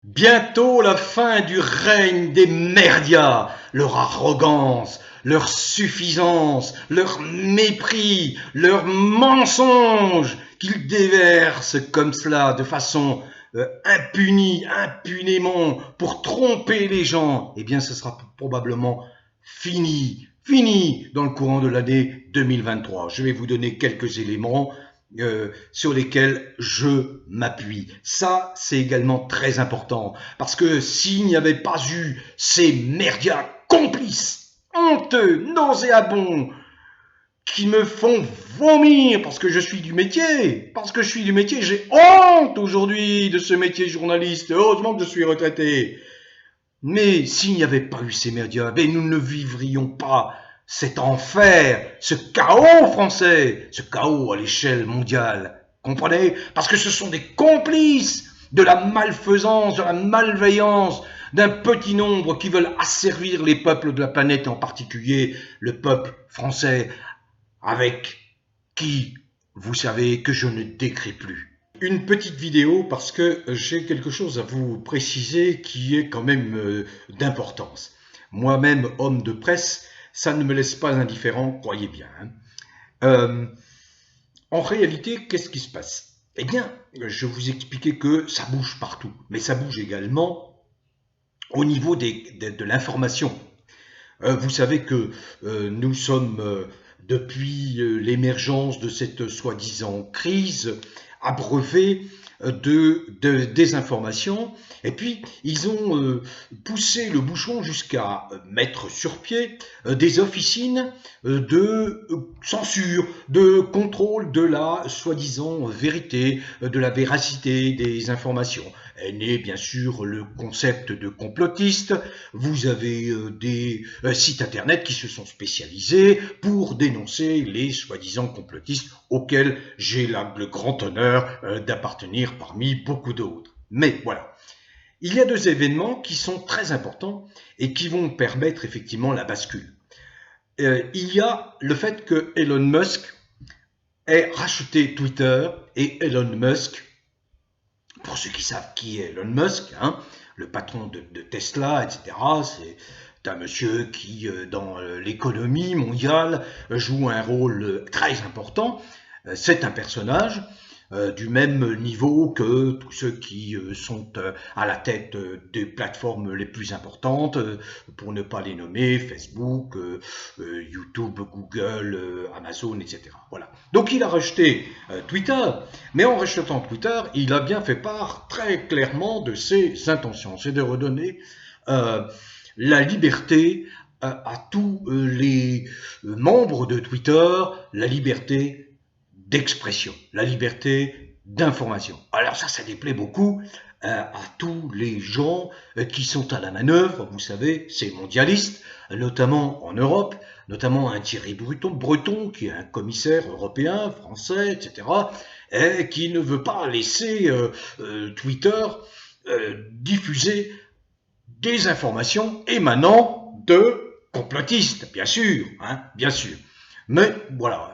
Bientôt la fin du règne des merdias, leur arrogance, leur suffisance, leur mépris, leurs mensonges qu'ils déversent comme cela de façon impunément pour tromper les gens, eh bien ce sera probablement fini dans le courant de l'année 2023. Je vais vous donner quelques éléments sur lesquels je m'appuie. Ça, c'est également très important, parce que s'il n'y avait pas eu ces merdias complices, honteux, nauséabonds, qui me font vomir parce que je suis du métier, j'ai honte aujourd'hui de ce métier journaliste, heureusement que je suis retraité. Mais s'il n'y avait pas eu ces médias, nous ne vivrions pas cet enfer, ce chaos français, ce chaos à l'échelle mondiale. Comprenez? Parce que ce sont des complices de la malfaisance, de la malveillance d'un petit nombre qui veulent asservir les peuples de la planète, en particulier le peuple français, avec qui, vous savez, que je ne décris plus. Une petite vidéo parce que j'ai quelque chose à vous préciser qui est quand même d'importance. Moi-même, homme de presse, ça ne me laisse pas indifférent, croyez bien. En réalité, qu'est-ce qui se passe? Eh bien, je vous expliquais que ça bouge partout, mais ça bouge également au niveau de l'information. Vous savez que nous sommes, depuis l'émergence de cette soi-disant crise, abreuvés de désinformation, et puis ils ont poussé le bouchon jusqu'à mettre sur pied des officines de censure, de contrôle de la soi-disant vérité, de la véracité des informations. Est né bien sûr le concept de complotiste. Vous avez des sites internet qui se sont spécialisés pour dénoncer les soi-disant complotistes auxquels j'ai le grand honneur d'appartenir parmi beaucoup d'autres. Mais voilà, il y a deux événements qui sont très importants et qui vont permettre effectivement la bascule. Il y a le fait que Elon Musk ait racheté Twitter, et Elon Musk, pour ceux qui savent qui est Elon Musk, le patron de Tesla, etc., c'est un monsieur qui, dans l'économie mondiale, joue un rôle très important. C'est un personnage du même niveau que tous ceux qui sont à la tête des plateformes les plus importantes, pour ne pas les nommer, Facebook, YouTube, Google, Amazon, etc. Voilà. Donc il a racheté Twitter, mais en rachetant Twitter, il a bien fait part très clairement de ses intentions. C'est de redonner la liberté à tous les membres de Twitter, la liberté d'expression, la liberté d'information. Alors ça déplaît beaucoup à tous les gens qui sont à la manœuvre, vous savez, ces mondialistes, notamment en Europe, notamment un Thierry Breton, qui est un commissaire européen, français, etc., et qui ne veut pas laisser Twitter diffuser des informations émanant de complotistes, bien sûr, bien sûr. Mais voilà,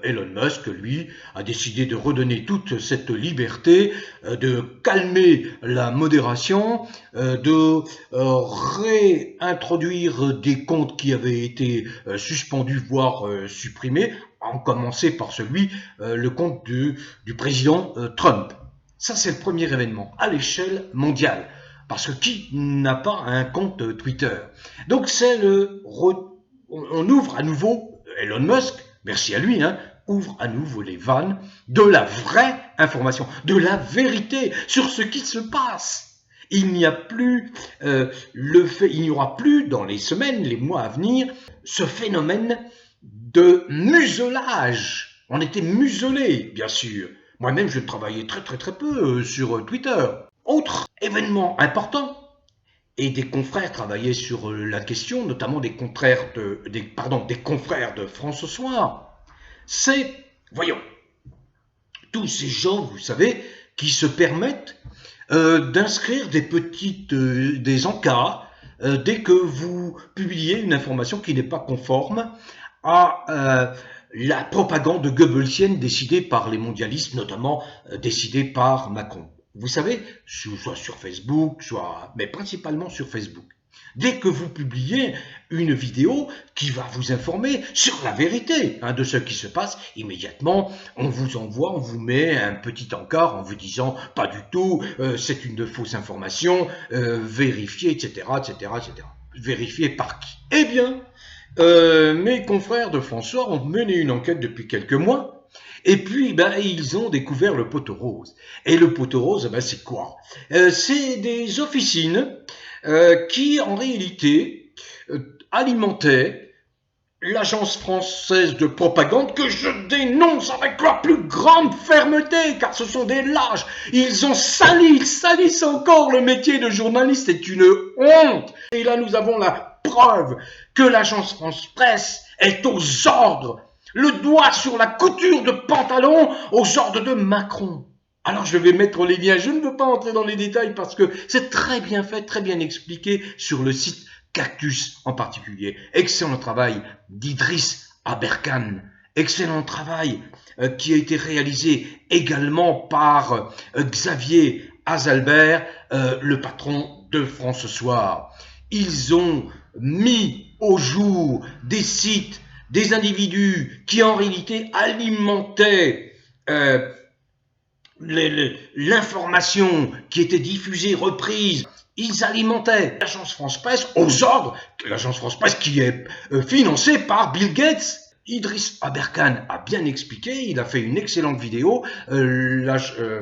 Elon Musk, lui, a décidé de redonner toute cette liberté, de calmer la modération, de réintroduire des comptes qui avaient été suspendus, voire supprimés, à en commencer par le compte du président Trump. Ça, c'est le premier événement à l'échelle mondiale. Parce que qui n'a pas un compte Twitter? Donc on ouvre à nouveau, Elon Musk, merci à lui, ouvre à nouveau les vannes de la vraie information, de la vérité sur ce qui se passe. Il n'y aura plus dans les semaines, les mois à venir, ce phénomène de muselage. On était muselés, bien sûr. Moi-même, je travaillais très peu sur Twitter. Autre événement important, et des confrères travaillaient sur la question, notamment des confrères de France ce soir, c'est, voyons, tous ces gens, vous savez, qui se permettent d'inscrire des encarts dès que vous publiez une information qui n'est pas conforme à la propagande goebbelsienne décidée par les mondialistes, notamment décidée par Macron. Vous savez, soit sur Facebook, mais principalement sur Facebook. Dès que vous publiez une vidéo qui va vous informer sur la vérité de ce qui se passe, immédiatement, on vous envoie, on vous met un petit encart en vous disant « pas du tout, c'est une fausse information, vérifiée, etc., etc., etc. » Vérifiée par qui? Eh bien, mes confrères de François ont mené une enquête depuis quelques mois. Et puis, ils ont découvert le poteau rose. Et le poteau rose, c'est quoi? C'est des officines qui, en réalité, alimentaient l'agence française de propagande que je dénonce avec la plus grande fermeté, car ce sont des lâches. Ils salissent encore le métier de journaliste. C'est une honte. Et là, nous avons la preuve que l'agence France Presse est aux ordres, le doigt sur la couture de pantalon, aux ordres de Macron. Alors je vais mettre les liens, je ne veux pas entrer dans les détails parce que c'est très bien fait, très bien expliqué sur le site Cactus en particulier. Excellent travail d'Idriss Aberkan, excellent travail qui a été réalisé également par Xavier Azalbert, le patron de France Soir. Ils ont mis au jour des sites, des individus qui en réalité alimentaient l'information qui était diffusée, reprise. Ils alimentaient l'agence France Presse aux ordres, l'agence France Presse qui est financée par Bill Gates. Idriss Aberkan a bien expliqué, il a fait une excellente vidéo,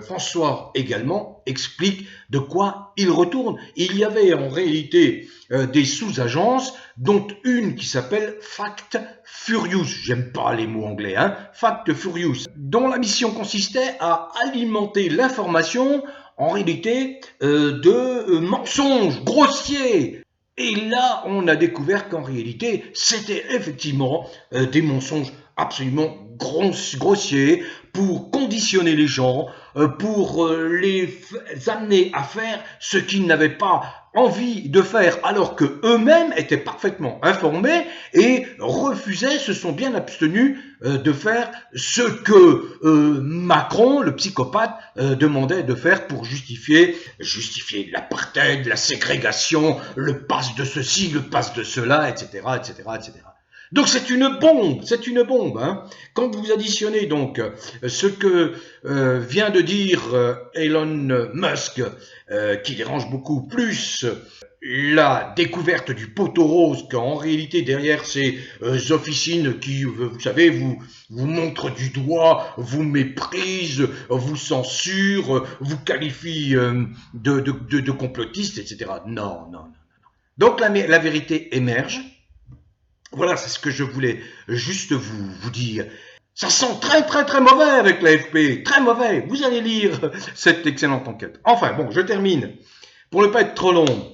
François également explique de quoi il retourne. Il y avait en réalité des sous-agences, dont une qui s'appelle Fact Furious, j'aime pas les mots anglais, Fact Furious, dont la mission consistait à alimenter l'information en réalité de mensonges grossiers. Et là, on a découvert qu'en réalité, c'était effectivement des mensonges absolument grossiers pour conditionner les gens, pour les amener à faire ce qu'ils n'avaient pas envie de faire, alors que eux-mêmes étaient parfaitement informés et refusaient, se sont bien abstenus de faire ce que Macron, le psychopathe, demandait de faire pour justifier l'apartheid, la ségrégation, le pass de ceci, le pass de cela, etc., etc., etc. Donc c'est une bombe. Quand vous additionnez donc ce que vient de dire Elon Musk, qui dérange beaucoup plus la découverte du poteau rose qu'en réalité derrière ces officines qui, vous savez, vous montrent du doigt, vous méprisent, vous censurent, vous qualifient de complotistes, etc. Non. Donc la vérité émerge. Voilà, c'est ce que je voulais juste vous dire. Ça sent très très très mauvais avec l'AFP, très mauvais. Vous allez lire cette excellente enquête. Enfin bon, je termine. Pour ne pas être trop long,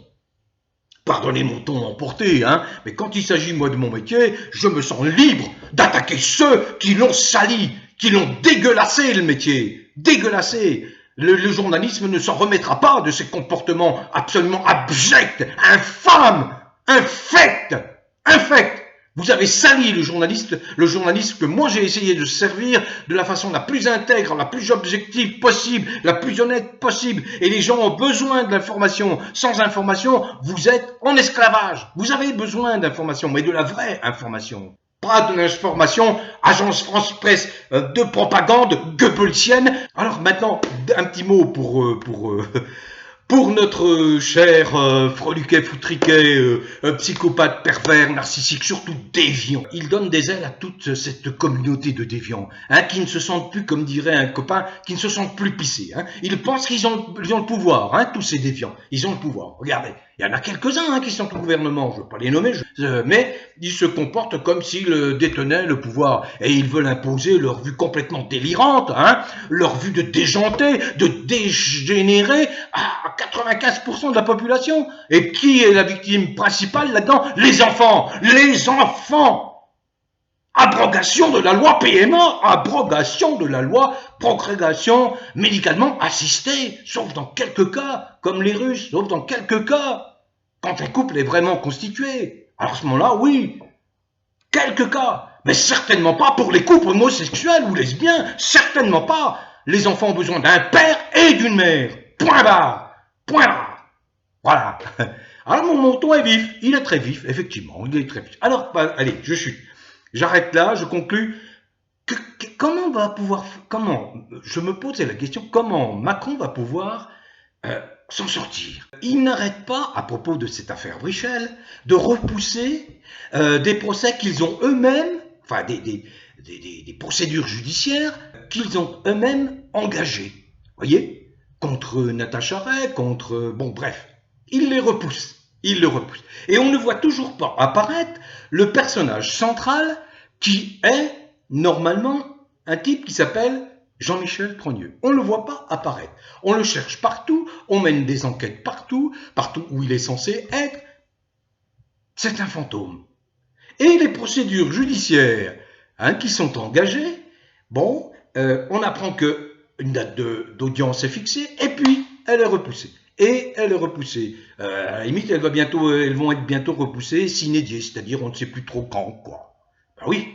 pardonnez mon ton emporté, mais quand il s'agit moi de mon métier, je me sens libre d'attaquer ceux qui l'ont sali, qui l'ont dégueulassé le métier, dégueulassé. Le journalisme ne s'en remettra pas de ces comportements absolument abjects, infâmes, infects. Vous avez sali le journaliste que moi j'ai essayé de servir de la façon la plus intègre, la plus objective possible, la plus honnête possible. Et les gens ont besoin de l'information. Sans information, vous êtes en esclavage. Vous avez besoin d'information, mais de la vraie information. Pas de l'information, agence France Presse de propagande goebbelsienne. Alors maintenant, un petit mot pour notre cher freluquet, foutriquet, psychopathe, pervers, narcissique, surtout déviant. Il donne des ailes à toute cette communauté de déviants, qui ne se sentent plus, comme dirait un copain, qui ne se sentent plus pissés. Ils pensent qu'ils ont le pouvoir, tous ces déviants. Ils ont le pouvoir. Regardez, il y en a quelques-uns qui sont au gouvernement, je ne veux pas les nommer, mais ils se comportent comme s'ils détenaient le pouvoir. Et ils veulent imposer leur vue complètement délirante, leur vue de déjanté, de dégénéré à 95% de la population. Et qui est la victime principale là-dedans? Les enfants. Les enfants. Abrogation de la loi PMA, abrogation de la loi procréation médicalement assistée, sauf dans quelques cas, comme les Russes, sauf dans quelques cas, quand un couple est vraiment constitué. Alors à ce moment-là, oui, quelques cas, mais certainement pas pour les couples homosexuels ou lesbiens, certainement pas. Les enfants ont besoin d'un père et d'une mère. point barre, point barre. Voilà. Alors mon ton est vif, il est très vif, effectivement, il est très vif. Alors, allez, je chute. J'arrête là, je conclus. Comment va pouvoir, je me posais la question, comment Macron va pouvoir s'en sortir? Il n'arrête pas, à propos de cette affaire Brichel, de repousser des procès qu'ils ont eux-mêmes, enfin des procédures judiciaires qu'ils ont eux-mêmes engagées. Voyez, contre Natacha Ray, contre, bon bref, il les repousse, il le repousse. Et on ne voit toujours pas apparaître le personnage central qui est normalement un type qui s'appelle Jean-Michel Trogneux. On ne le voit pas apparaître. On le cherche partout, on mène des enquêtes partout, partout où il est censé être. C'est un fantôme. Et les procédures judiciaires qui sont engagées, bon, on apprend qu'une date d'audience est fixée, et puis elle est repoussée. Et elle est repoussée. À la limite, elles vont être bientôt repoussées sine die, c'est-à-dire on ne sait plus trop quand, quoi. Ben oui,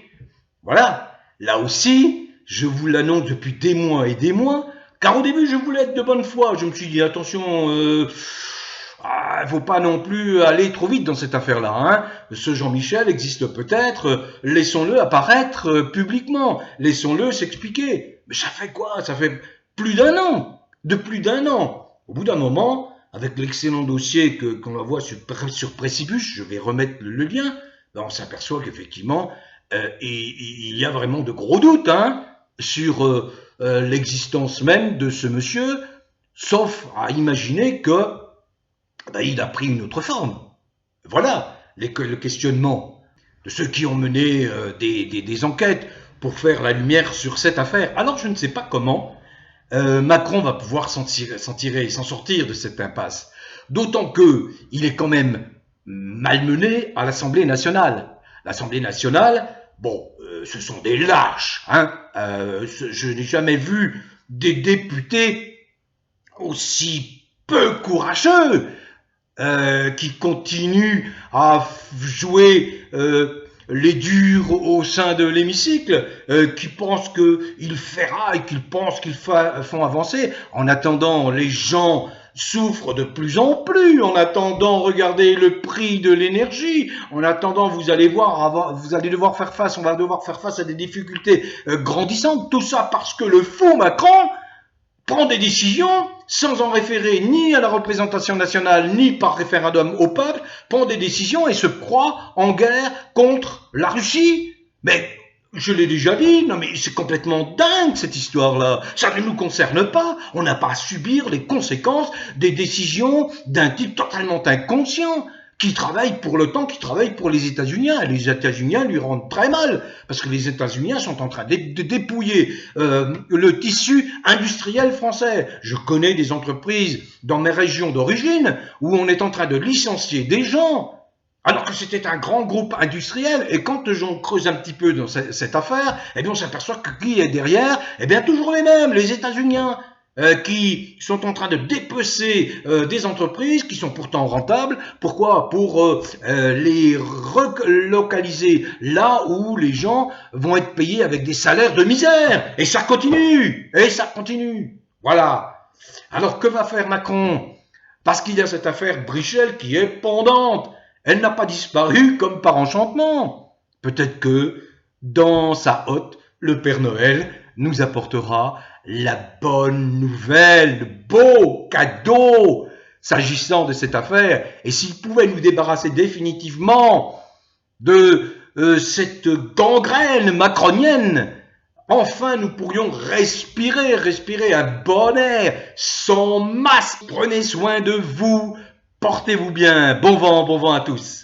voilà. Là aussi, je vous l'annonce depuis des mois et des mois, car au début, je voulais être de bonne foi. Je me suis dit, attention, il ne faut pas non plus aller trop vite dans cette affaire-là. Hein. Ce Jean-Michel existe peut-être, laissons-le apparaître publiquement, laissons-le s'expliquer. Mais ça fait quoi? Ça fait plus d'un an, Au bout d'un moment, avec l'excellent dossier qu'on va voir sur Précipus, je vais remettre le lien, ben on s'aperçoit qu'effectivement, il y a vraiment de gros doutes sur l'existence même de ce monsieur, sauf à imaginer que il a pris une autre forme. Voilà le questionnement de ceux qui ont mené des enquêtes pour faire la lumière sur cette affaire. Alors je ne sais pas comment Macron va pouvoir s'en sortir de cette impasse. D'autant qu'il est quand même malmené à l'Assemblée nationale. L'Assemblée nationale, bon, ce sont des lâches. Je n'ai jamais vu des députés aussi peu courageux qui continuent à jouer les durs au sein de l'hémicycle, qui pensent qu'ils ferraillent, qu'ils pensent qu'ils font avancer. En attendant, les gens souffrent de plus en plus. En attendant, regardez le prix de l'énergie. En attendant, vous allez devoir faire face, on va devoir faire face à des difficultés grandissantes. Tout ça parce que le fou Macron prend des décisions sans en référer ni à la représentation nationale, ni par référendum au peuple, prend des décisions et se croit en guerre contre la Russie. Mais je l'ai déjà dit, non mais c'est complètement dingue cette histoire-là. Ça ne nous concerne pas. On n'a pas à subir les conséquences des décisions d'un type totalement inconscient qui travaille pour l'OTAN, qui travaille pour les États-Unis. Et les États-Unis lui rendent très mal, parce que les États-Unis sont en train de dépouiller le tissu industriel français. Je connais des entreprises dans mes régions d'origine où on est en train de licencier des gens, alors que c'était un grand groupe industriel. Et quand on creuse un petit peu dans cette affaire, eh bien on s'aperçoit que qui est derrière? Eh bien toujours les mêmes, les États-Unis, qui sont en train de dépecer des entreprises qui sont pourtant rentables. Pourquoi? Pour les relocaliser là où les gens vont être payés avec des salaires de misère. Et ça continue. Voilà. Alors que va faire Macron? Parce qu'il y a cette affaire Brichel qui est pendante. Elle n'a pas disparu comme par enchantement. Peut-être que dans sa hotte, le Père Noël nous apportera la bonne nouvelle, le beau cadeau s'agissant de cette affaire. Et s'il pouvait nous débarrasser définitivement de cette gangrène macronienne, enfin nous pourrions respirer un bon air sans masque. Prenez soin de vous, portez-vous bien, bon vent à tous.